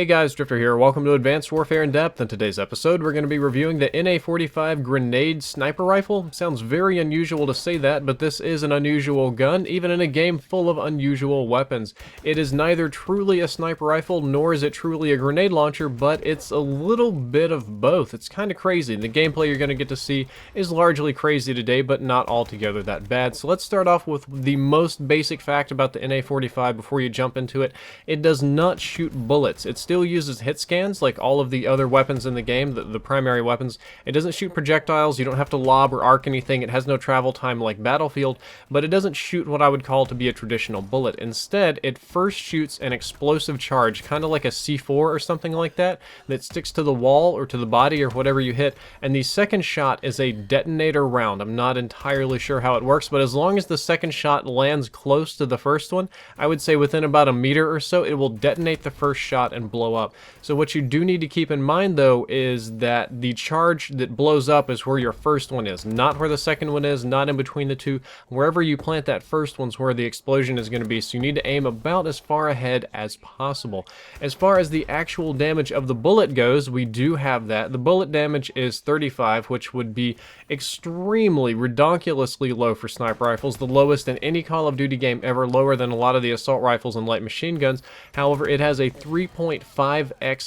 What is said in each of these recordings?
Hey guys, Drifter here. Welcome to Advanced Warfare in Depth. In today's episode, we're going to be reviewing the NA-45 grenade sniper rifle. Sounds very unusual to say that, but this is an unusual gun, even in a game full of unusual weapons. It is neither truly a sniper rifle, nor is it truly a grenade launcher, but it's a little bit of both. It's kind of crazy. The gameplay you're going to get to see is largely crazy today, but not altogether that bad. So let's start off with the most basic fact about the NA-45 before you jump into it. It does not shoot bullets. It still uses hit scans like all of the other weapons in the game, the primary weapons. It doesn't shoot projectiles, you don't have to lob or arc anything, it has no travel time like Battlefield, but it doesn't shoot what I would call to be a traditional bullet. Instead, it first shoots an explosive charge, kind of like a C4 or something like that sticks to the wall or to the body or whatever you hit, and the second shot is a detonator round. I'm not entirely sure how it works, but as long as the second shot lands close to the first one, I would say within about a meter or so, it will detonate the first shot and blow up. So what you do need to keep in mind though is that the charge that blows up is where your first one is, not where the second one is, not in between the two. Wherever you plant that first one's where the explosion is going to be, so you need to aim about as far ahead as possible. As far as the actual damage of the bullet goes, we do have that. The bullet damage is 35, which would be extremely, redonkulously low for sniper rifles, the lowest in any Call of Duty game ever, lower than a lot of the assault rifles and light machine guns. However, it has a 3.5x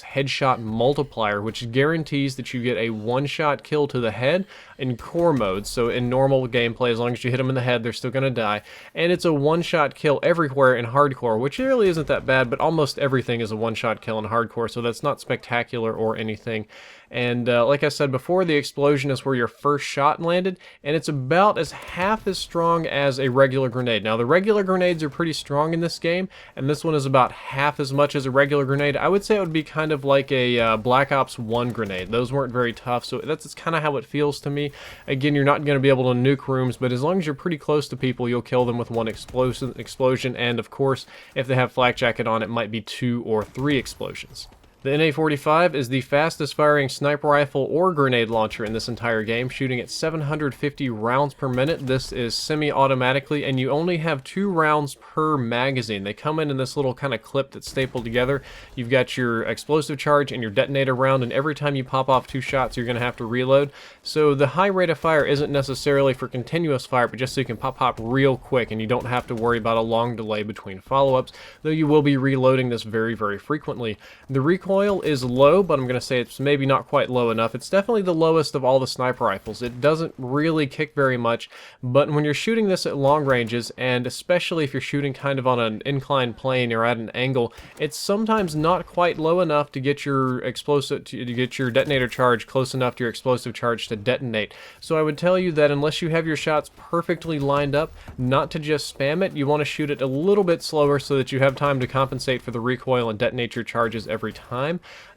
headshot multiplier, which guarantees that you get a one-shot kill to the head in core mode. So in normal gameplay, as long as you hit them in the head, they're still going to die. And it's a one-shot kill everywhere in hardcore, which really isn't that bad, but almost everything is a one-shot kill in hardcore, so that's not spectacular or anything. And like I said before, the explosion is where your first shot landed, and it's about half as strong as a regular grenade. Now, the regular grenades are pretty strong in this game, and this one is about half as much as a regular grenade. I would say it would be kind of like a Black Ops 1 grenade. Those weren't very tough, so that's kind of how it feels to me. Again, you're not going to be able to nuke rooms, but as long as you're pretty close to people, you'll kill them with one explosion, and of course, if they have flak jacket on, it might be 2 or 3 explosions. The NA-45 is the fastest firing sniper rifle or grenade launcher in this entire game, shooting at 750 rounds per minute. This is semi-automatically, and you only have 2 rounds per magazine. They come in this little kind of clip that's stapled together. You've got your explosive charge and your detonator round, and every time you pop off 2 shots, you're going to have to reload. So the high rate of fire isn't necessarily for continuous fire, but just so you can pop real quick, and you don't have to worry about a long delay between follow-ups, though you will be reloading this very, very frequently. The recoil is low, but I'm going to say it's maybe not quite low enough. It's definitely the lowest of all the sniper rifles. It doesn't really kick very much, but when you're shooting this at long ranges, and especially if you're shooting kind of on an inclined plane or at an angle, it's sometimes not quite low enough to get your detonator charge close enough to your explosive charge to detonate. So I would tell you that unless you have your shots perfectly lined up, not to just spam it. You want to shoot it a little bit slower so that you have time to compensate for the recoil and detonate your charges every time.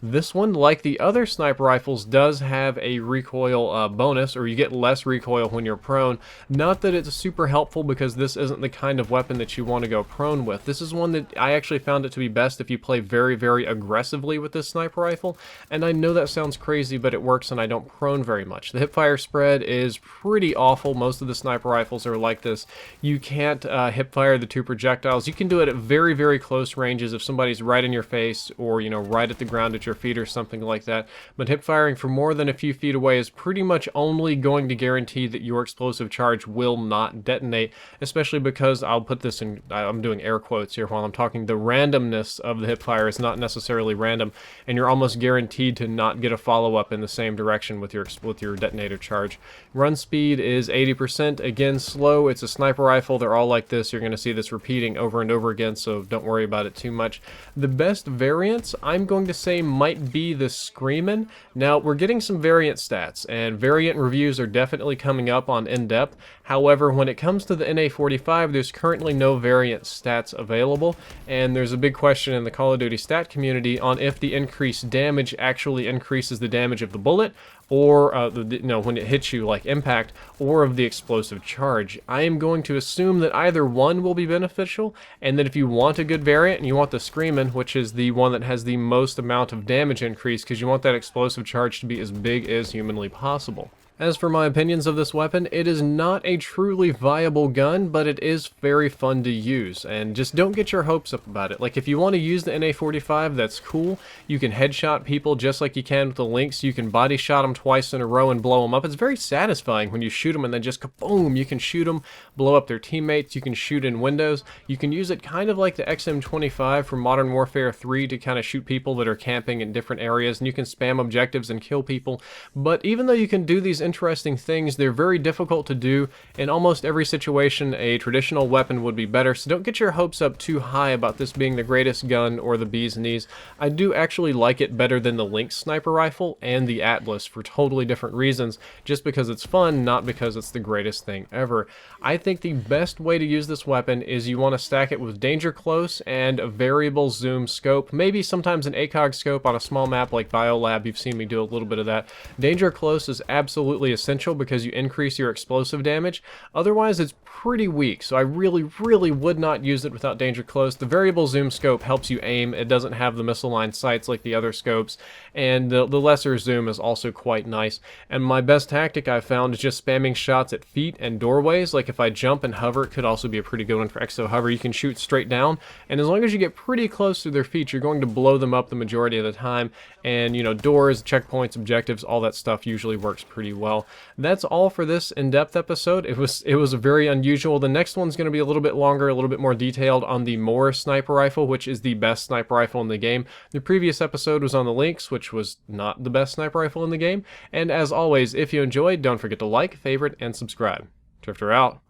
This one, like the other sniper rifles, does have a recoil bonus, or you get less recoil when you're prone. Not that it's super helpful, because this isn't the kind of weapon that you want to go prone with. This is one that I actually found it to be best if you play very, very aggressively with this sniper rifle, and I know that sounds crazy, but it works and I don't prone very much. The hipfire spread is pretty awful. Most of the sniper rifles are like this. You can't hipfire the 2 projectiles. You can do it at very, very close ranges if somebody's right in your face, or right at the ground at your feet or something like that, but hip firing from more than a few feet away is pretty much only going to guarantee that your explosive charge will not detonate, especially because, I'll put this in, I'm doing air quotes here while I'm talking, the randomness of the hip fire is not necessarily random, and you're almost guaranteed to not get a follow-up in the same direction with your detonator charge. Run speed is 80%, again slow. It's a sniper rifle, they're all like this. You're going to see this repeating over and over again, so don't worry about it too much. The best variants, I'm going to say, might be the Screamin'. Now, we're getting some variant stats, and variant reviews are definitely coming up on In-Depth. However, when it comes to the NA-45, there's currently no variant stats available, and there's a big question in the Call of Duty stat community on if the increased damage actually increases the damage of the bullet, or when it hits you like impact, or of the explosive charge. I am going to assume that either one will be beneficial, and that if you want a good variant and you want the Screamin', which is the one that has the most amount of damage increase, because you want that explosive charge to be as big as humanly possible. As for my opinions of this weapon, it is not a truly viable gun, but it is very fun to use, and just don't get your hopes up about it. Like, if you want to use the NA-45, that's cool. You can headshot people just like you can with the Lynx. You can body shot them twice in a row and blow them up. It's very satisfying when you shoot them and then just kaboom, you can shoot them, blow up their teammates, you can shoot in windows. You can use it kind of like the XM25 from Modern Warfare 3 to kind of shoot people that are camping in different areas, and you can spam objectives and kill people. But even though you can do these interesting things, they're very difficult to do. In almost every situation, a traditional weapon would be better, so don't get your hopes up too high about this being the greatest gun or the bee's knees. I do actually like it better than the Lynx sniper rifle and the Atlas for totally different reasons, just because it's fun, not because it's the greatest thing ever. I think the best way to use this weapon is you want to stack it with danger close and a variable zoom scope, maybe sometimes an ACOG scope on a small map like Biolab. You've seen me do a little bit of that. Danger close is absolutely essential because you increase your explosive damage. Otherwise, it's pretty weak, so I really would not use it without danger close. The variable zoom scope helps you aim. It doesn't have the missile line sights like the other scopes, and the lesser zoom is also quite nice. And my best tactic I've found is just spamming shots at feet and doorways. Like if I jump and hover, it could also be a pretty good one for exo hover. You can shoot straight down, and as long as you get pretty close to their feet, you're going to blow them up the majority of the time. And you know, doors, checkpoints, objectives, all that stuff usually works pretty well. That's all for this in-depth episode. It was very unusual. The next one's going to be a little bit longer, a little bit more detailed on the Moore sniper rifle, which is the best sniper rifle in the game. The previous episode was on the Lynx, which was not the best sniper rifle in the game. And as always, if you enjoyed, don't forget to like, favorite, and subscribe. Drifter out.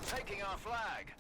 Taking our flag.